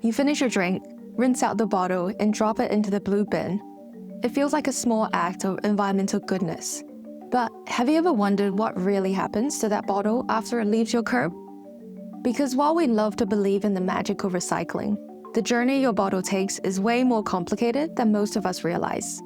You finish your drink, rinse out the bottle, and drop it into the blue bin. It feels like a small act of environmental goodness. But have you ever wondered what really happens to that bottle after it leaves your curb? Because while we love to believe in the magic of recycling, the journey your bottle takes is way more complicated than most of us realize.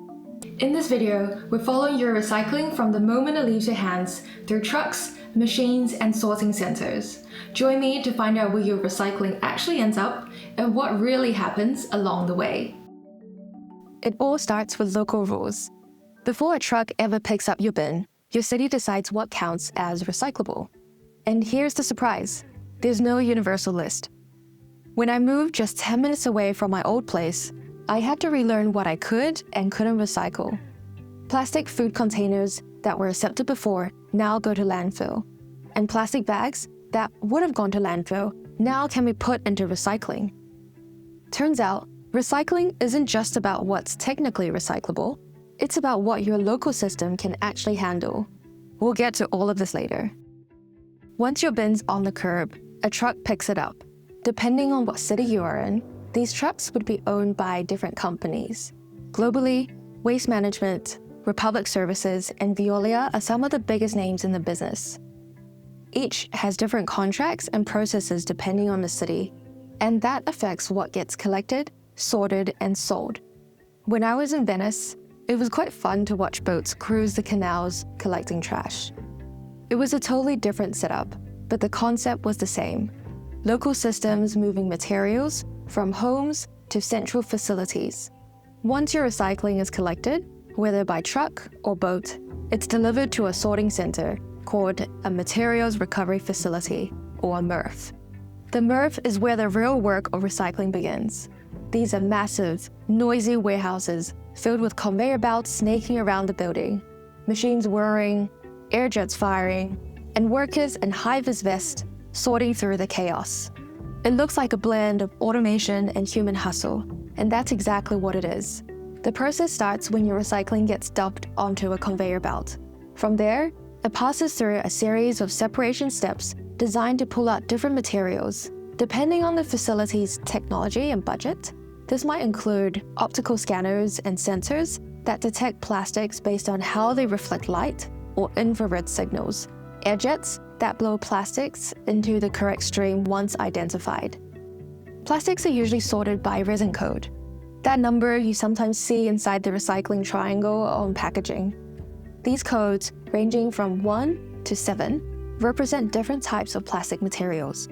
In this video, we're following your recycling from the moment it leaves your hands through trucks, machines, and sorting centers. Join me to find out where your recycling actually ends up and what really happens along the way. It all starts with local rules. Before a truck ever picks up your bin, your city decides what counts as recyclable. And here's the surprise. There's no universal list. When I moved just 10 minutes away from my old place, I had to relearn what I could and couldn't recycle. Plastic food containers that were accepted before now go to landfill. And plastic bags that would have gone to landfill now can be put into recycling. Turns out, recycling isn't just about what's technically recyclable, it's about what your local system can actually handle. We'll get to all of this later. Once your bin's on the curb, a truck picks it up. Depending on what city you are in, these trucks would be owned by different companies. Globally, Waste Management, Republic Services, and Veolia are some of the biggest names in the business. Each has different contracts and processes depending on the city, and that affects what gets collected, sorted, and sold. When I was in Venice, it was quite fun to watch boats cruise the canals collecting trash. It was a totally different setup, but the concept was the same. Local systems moving materials from homes to central facilities. Once your recycling is collected, whether by truck or boat, it's delivered to a sorting center called a Materials Recovery Facility, or a MRF. The MRF is where the real work of recycling begins. These are massive, noisy warehouses filled with conveyor belts snaking around the building, machines whirring, air jets firing, and workers in high-vis vests sorting through the chaos. It looks like a blend of automation and human hustle, and that's exactly what it is. The process starts when your recycling gets dumped onto a conveyor belt. From there, it passes through a series of separation steps designed to pull out different materials. Depending on the facility's technology and budget, this might include optical scanners and sensors that detect plastics based on how they reflect light, or infrared signals, air jets that blow plastics into the correct stream once identified. Plastics are usually sorted by Resin Code, that number you sometimes see inside the recycling triangle on packaging. These codes, ranging from 1 to 7, represent different types of plastic materials.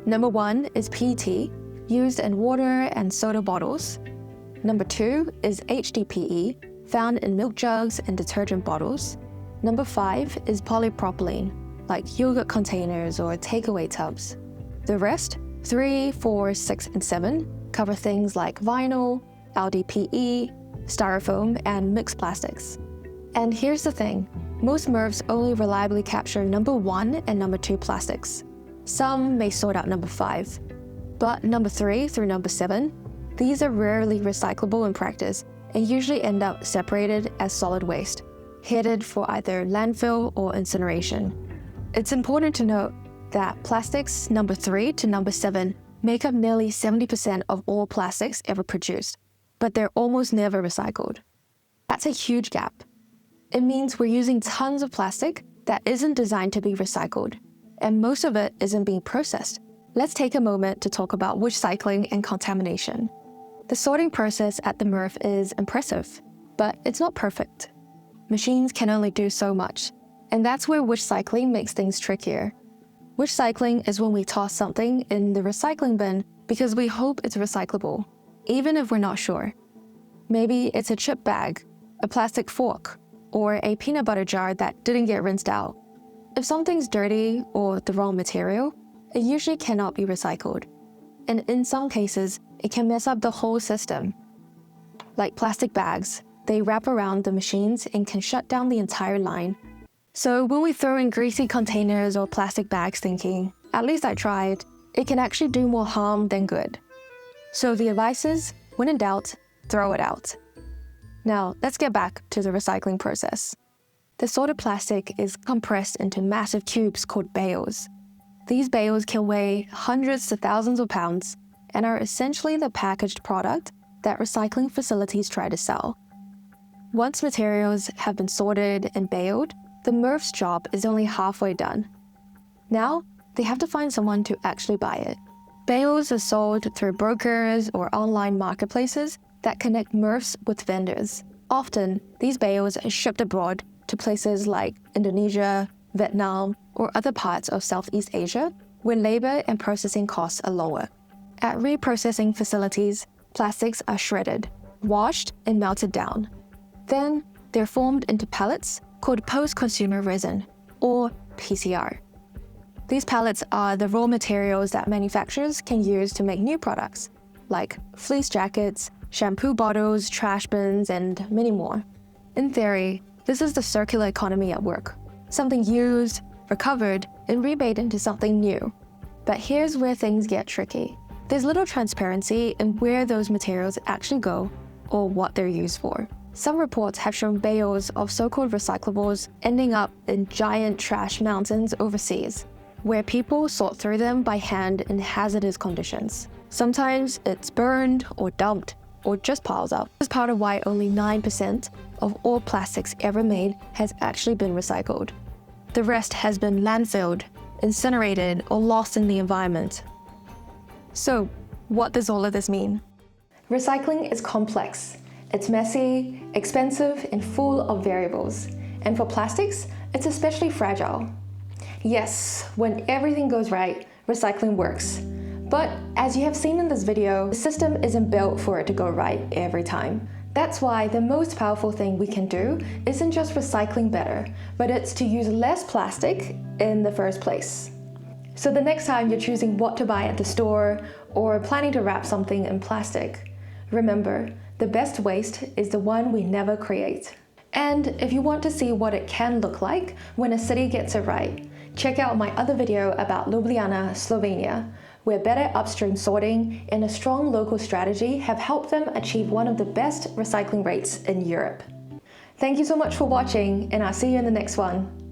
Number 1 is PET, used in water and soda bottles. Number 2 is HDPE, found in milk jugs and detergent bottles. Number 5 is polypropylene, like yogurt containers or takeaway tubs. The rest, 3, 4, 6, and 7, cover things like vinyl, LDPE, styrofoam, and mixed plastics. And here's the thing, most MRFs only reliably capture number 1 and number 2 plastics. Some may sort out number 5. But number 3 through number 7, these are rarely recyclable in practice and usually end up separated as solid waste, headed for either landfill or incineration. It's important to note that plastics number 3 to number 7 make up nearly 70% of all plastics ever produced, but they're almost never recycled. That's a huge gap. It means we're using tons of plastic that isn't designed to be recycled, and most of it isn't being processed. Let's take a moment to talk about wishcycling and contamination. The sorting process at the MRF is impressive, but it's not perfect. Machines can only do so much, and that's where wishcycling makes things trickier. Wishcycling is when we toss something in the recycling bin because we hope it's recyclable, even if we're not sure. Maybe it's a chip bag, a plastic fork, or a peanut butter jar that didn't get rinsed out. If something's dirty or the wrong material, it usually cannot be recycled. And in some cases, it can mess up the whole system. Like plastic bags, they wrap around the machines and can shut down the entire line. So when we throw in greasy containers or plastic bags thinking, at least I tried, it can actually do more harm than good. So the advice is, when in doubt, throw it out. Now, let's get back to the recycling process. The sorted plastic is compressed into massive cubes called bales. These bales can weigh hundreds to thousands of pounds, and are essentially the packaged product that recycling facilities try to sell. Once materials have been sorted and baled, the MRF's job is only halfway done. Now, they have to find someone to actually buy it. Bales are sold through brokers or online marketplaces that connect MRFs with vendors. Often, these bales are shipped abroad to places like Indonesia, Vietnam, or other parts of Southeast Asia, where labor and processing costs are lower. At reprocessing facilities, plastics are shredded, washed, and melted down. Then, they're formed into pellets called post-consumer resin, or PCR. These pellets are the raw materials that manufacturers can use to make new products, like fleece jackets, shampoo bottles, trash bins, and many more. In theory, this is the circular economy at work. Something used, recovered, and remade into something new. But here's where things get tricky. There's little transparency in where those materials actually go or what they're used for. Some reports have shown bales of so-called recyclables ending up in giant trash mountains overseas, where people sort through them by hand in hazardous conditions. Sometimes it's burned or dumped or just piles up. This is part of why only 9% of all plastics ever made has actually been recycled. The rest has been landfilled, incinerated, or lost in the environment. So, what does all of this mean? Recycling is complex. It's messy, expensive, and full of variables. And for plastics, it's especially fragile. Yes, when everything goes right, recycling works. But as you have seen in this video, the system isn't built for it to go right every time. That's why the most powerful thing we can do isn't just recycling better, but it's to use less plastic in the first place. So the next time you're choosing what to buy at the store or planning to wrap something in plastic, remember, the best waste is the one we never create. And if you want to see what it can look like when a city gets it right, check out my other video about Ljubljana, Slovenia, where better upstream sorting and a strong local strategy have helped them achieve one of the best recycling rates in Europe. Thank you so much for watching, and I'll see you in the next one.